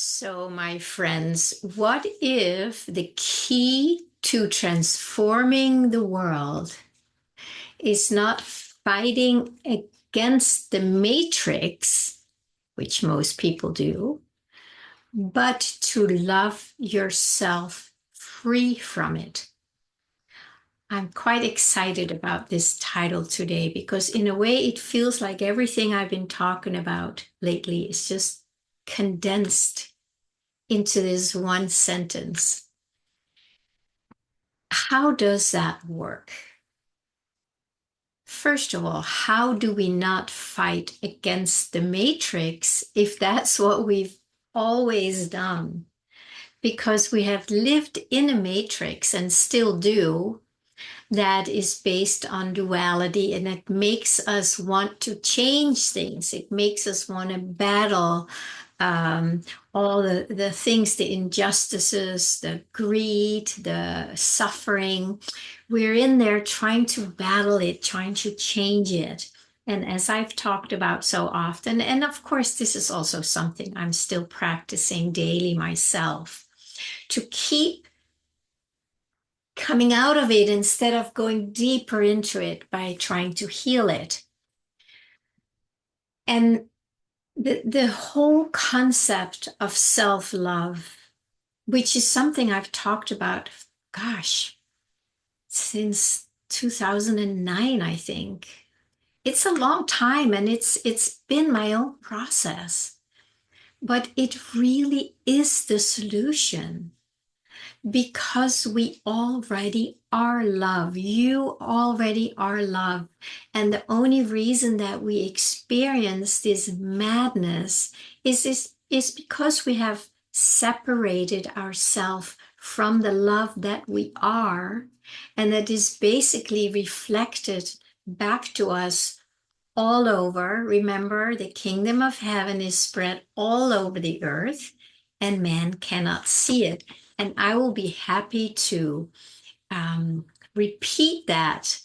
So, my friends, what if the key to transforming the world is not fighting against the matrix, which most people do, but to love yourself free from it? I'm quite excited about this title today because, in a way, it feels like everything I've been talking about lately is just condensed into this one sentence. How does that work? First of all, how do we not fight against the matrix if that's what we've always done? Because we have lived in a matrix and still do, that is based on duality, and it makes us want to change things. It makes us want to battle all the things, the injustices, the greed, the suffering. We're in there trying to battle it, trying to change it. And as I've talked about so often, and of course, this is also something I'm still practicing daily myself, to keep coming out of it instead of going deeper into it by trying to heal it. And the whole concept of self-love, which is something I've talked about, gosh, since 2009, I think. It's a long time and it's been my own process, but it really is the solution. Because we already are love. You already are love. And the only reason that we experience this madness is because we have separated ourselves from the love that we are, and that is basically reflected back to us all over. Remember, the kingdom of heaven is spread all over the earth, and man cannot see it. And I will be happy to repeat that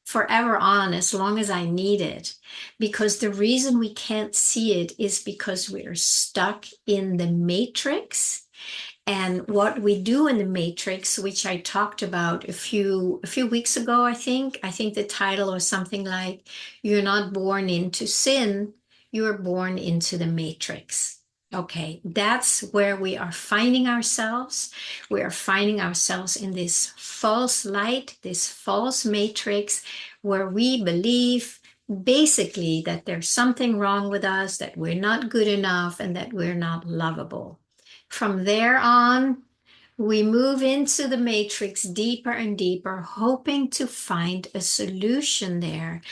forever on as long as I need it. Because the reason we can't see it is because we're stuck in the matrix. And what we do in the matrix, which I talked about a few weeks ago, I think the title was something like, "You're not born into sin, you're born into the matrix." Okay, that's where we are finding ourselves. We are finding ourselves in this false light, this false matrix, where we believe basically that there's something wrong with us, that we're not good enough, and that we're not lovable. From there on, we move into the matrix deeper and deeper, hoping to find a solution there,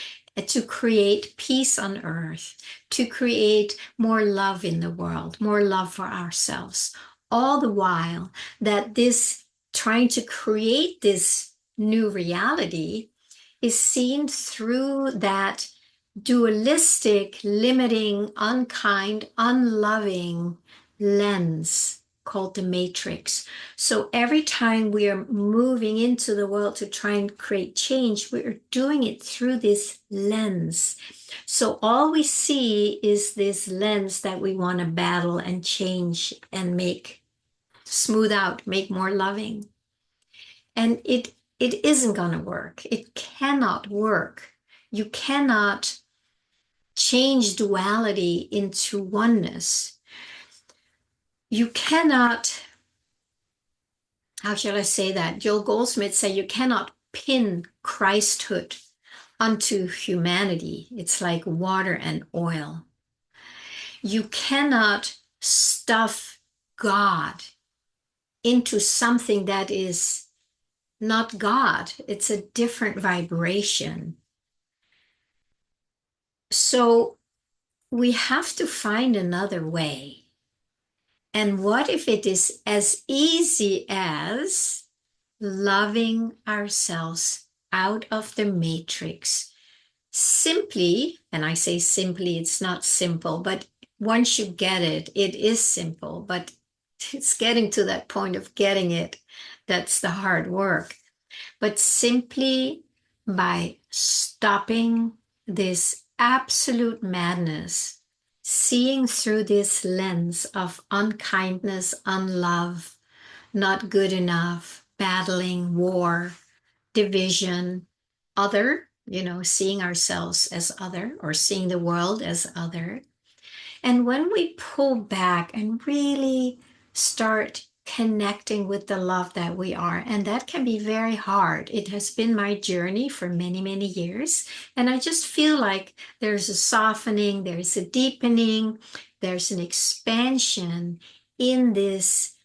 to create peace on earth, to create more love in the world, more love for ourselves. All the while that this trying to create this new reality is seen through that dualistic, limiting, unkind, unloving lens called the matrix. So every time we are moving into the world to try and create change, we are doing it through this lens. So all we see is this lens that we want to battle and change and make smooth out, make more loving. And it isn't going to work. It cannot work. You cannot change duality into oneness. You cannot, how shall I say that? Joel Goldsmith said you cannot pin Christhood onto humanity. It's like water and oil. You cannot stuff God into something that is not God. It's a different vibration. So we have to find another way. And what if it is as easy as loving ourselves out of the matrix? Simply, and I say simply, it's not simple, but once you get it, it is simple, but it's getting to that point of getting it that's the hard work. But simply by stopping this absolute madness, seeing through this lens of unkindness, unlove, not good enough, battling, war, division, other, seeing ourselves as other or seeing the world as other. And when we pull back and really start connecting with the love that we are, and that can be very hard. It has been my journey for many, many years. And I just feel like there's a softening, there's a deepening, there's an expansion in this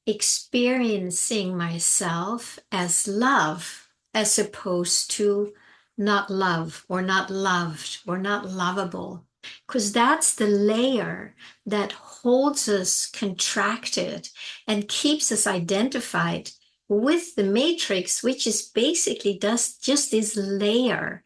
experiencing myself as love, as opposed to not love or not loved or not lovable. Because that's the layer that holds us contracted and keeps us identified with the matrix, which is basically just this layer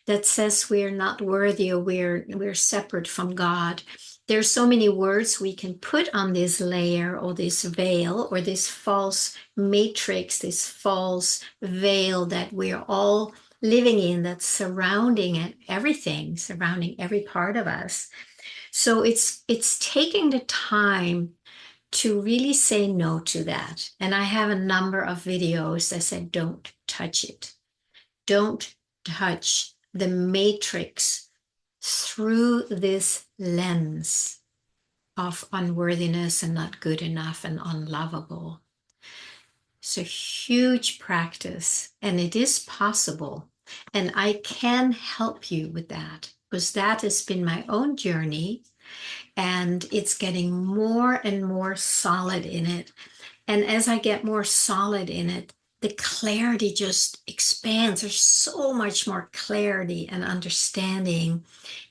that says we're not worthy or we're separate from God. There's so many words we can put on this layer or this veil or this false matrix, this false veil that we're all living in, that's surrounding everything, surrounding every part of us. So it's taking the time to really say no to that. And I have a number of videos that said, don't touch it. Don't touch the matrix through this lens of unworthiness and not good enough and unlovable. It's a huge practice, and it is possible. And I can help you with that because that has been my own journey, and it's getting more and more solid in it. And as I get more solid in it, the clarity just expands. There's so much more clarity and understanding,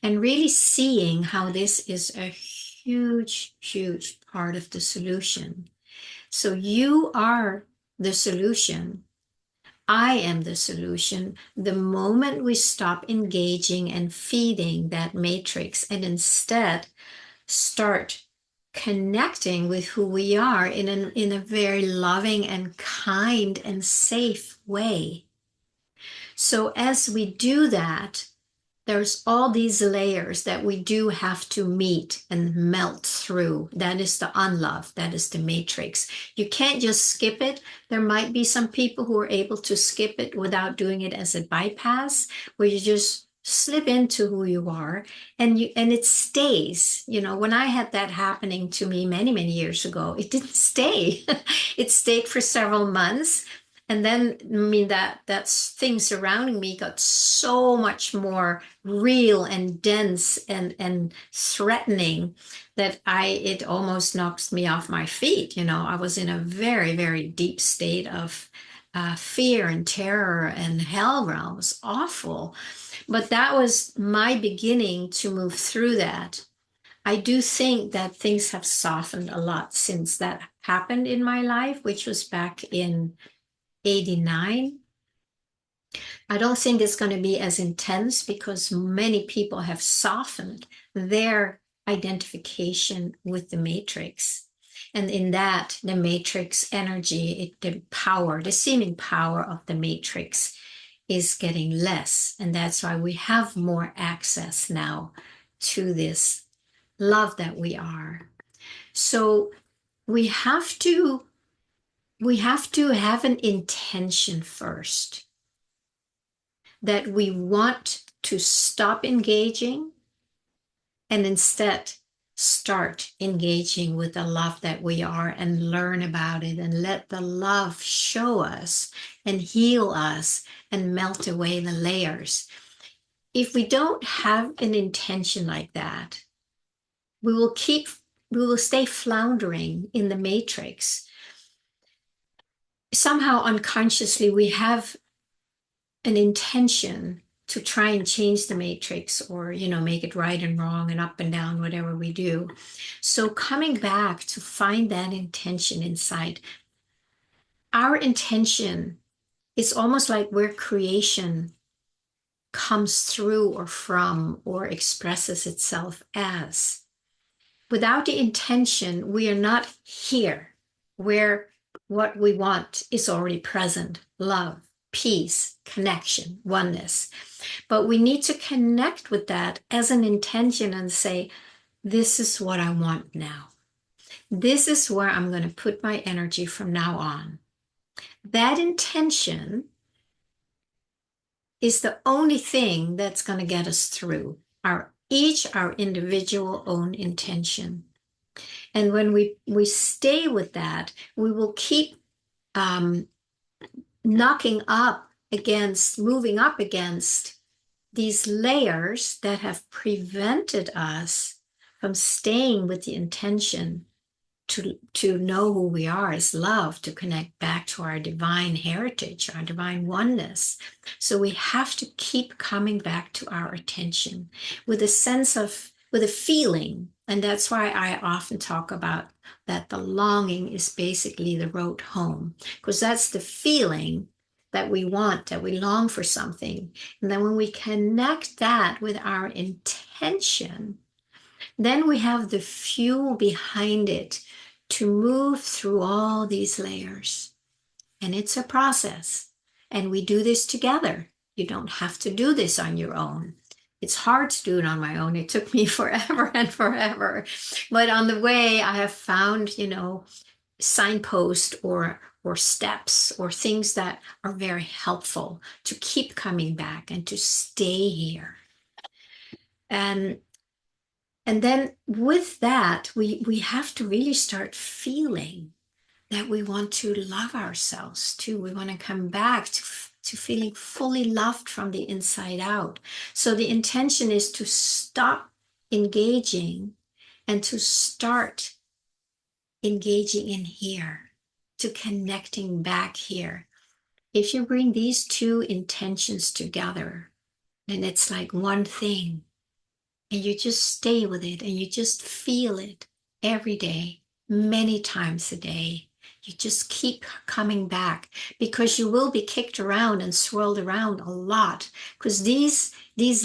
and really seeing how this is a huge, huge part of the solution. So you are the solution. I am the solution. The moment we stop engaging and feeding that matrix and instead start connecting with who we are in a very loving and kind and safe way. So as we do that, there's all these layers that we do have to meet and melt through. That is the unlove. That is the matrix. You can't just skip it. There might be some people who are able to skip it without doing it as a bypass, where you just slip into who you are and it stays. When I had that happening to me many, many years ago, it didn't stay. It stayed for several months. And then, that thing surrounding me got so much more real and dense and threatening that it almost knocks me off my feet. I was in a very, very deep state of fear and terror and hell realm. It was awful. But that was my beginning to move through that. I do think that things have softened a lot since that happened in my life, which was back in 89. I don't think it's going to be as intense because many people have softened their identification with the matrix. And in that, the matrix energy, the seeming power of the matrix is getting less. And that's why we have more access now to this love that we are. So we have to have an intention first that we want to stop engaging and instead start engaging with the love that we are and learn about it and let the love show us and heal us and melt away the layers. If we don't have an intention like that, we will stay floundering in the matrix. Somehow unconsciously, we have an intention to try and change the matrix or, make it right and wrong and up and down, whatever we do. So coming back to find that intention inside, our intention is almost like where creation comes through or from or expresses itself as. Without the intention, we are not here where what we want is already present: love, peace, connection, oneness. But we need to connect with that as an intention and say, this is what I want now. This is where I'm going to put my energy from now on. That intention is the only thing that's going to get us through our individual own intention. And when we stay with that, we will keep um, moving up against these layers that have prevented us from staying with the intention to know who we are as love, to connect back to our divine heritage, our divine oneness. So we have to keep coming back to our attention with a sense of, with a feeling. And that's why I often talk about that the longing is basically the road home, because that's the feeling that we want, that we long for something. And then when we connect that with our intention, then we have the fuel behind it to move through all these layers. And it's a process. And we do this together. You don't have to do this on your own. It's hard to do it on my own. It took me forever and forever. But on the way, I have found, signposts or steps or things that are very helpful to keep coming back and to stay here. And then with that, we have to really start feeling that we want to love ourselves too. We want to come back to feeling fully loved from the inside out. So the intention is to stop engaging and to start engaging in here, to connecting back here. If you bring these two intentions together, then it's like one thing. And you just stay with it and you just feel it every day, many times a day. You just keep coming back because you will be kicked around and swirled around a lot, because these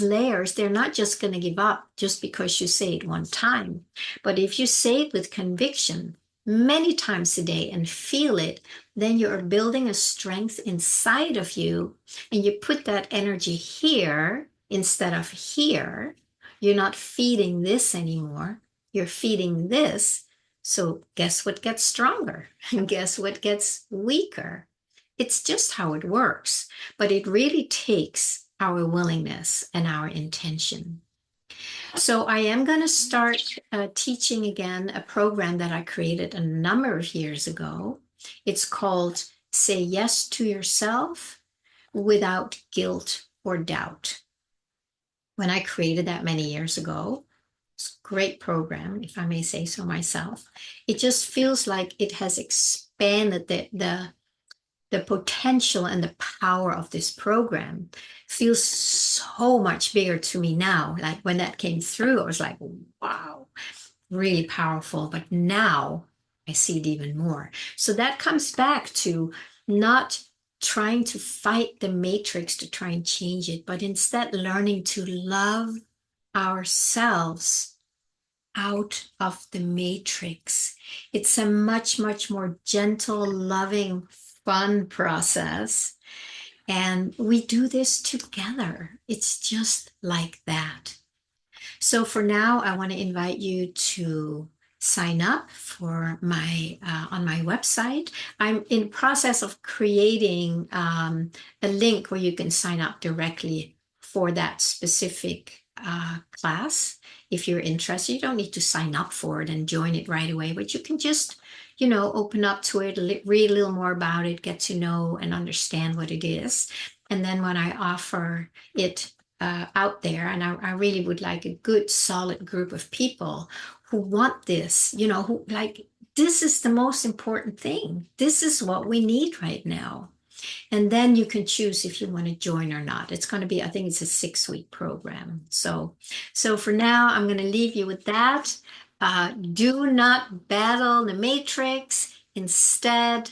layers, they're not just going to give up just because you say it one time. But if you say it with conviction many times a day and feel it, then you are building a strength inside of you, and you put that energy here instead of here. You're not feeding this anymore. You're feeding this. So guess what gets stronger? And guess what gets weaker? It's just how it works. But it really takes our willingness and our intention. So I am going to start teaching again a program that I created a number of years ago. It's called Say Yes to Yourself Without Guilt or Doubt. When I created that many years ago, it's a great program, if I may say so myself. It just feels like it has expanded the potential and the power of this program feels so much bigger to me now. Like when that came through, I was like, wow, really powerful. But now I see it even more. So that comes back to not trying to fight the matrix to try and change it, but instead learning to love ourselves out of the matrix. It's a much, much more gentle, loving, fun process. And we do this together. It's just like that. So for now, I want to invite you to sign up for my on my website. I'm in process of creating a link where you can sign up directly for that specific class. If you're interested, you don't need to sign up for it and join it right away, but you can just, open up to it, read a little more about it, get to know and understand what it is. And then when I offer it out there, and I really would like a good, solid group of people who want this, who like, this is the most important thing. This is what we need right now. And then you can choose if you want to join or not. It's going to be, I think it's a 6-week program. So for now, I'm going to leave you with that. Do not battle the matrix. Instead,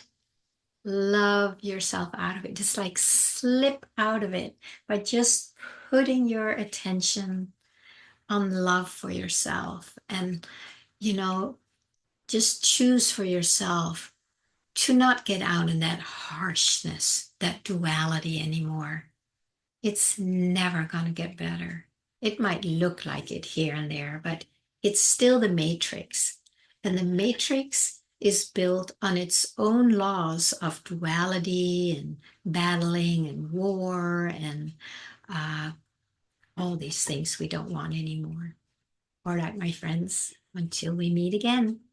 love yourself out of it. Just like slip out of it by just putting your attention on love for yourself. And, just choose for yourself to not get out in that harshness, that duality anymore. It's never going to get better. It might look like it here and there, but it's still the matrix. And the matrix is built on its own laws of duality and battling and war and uh, all these things we don't want anymore. All right, my friends, until we meet again.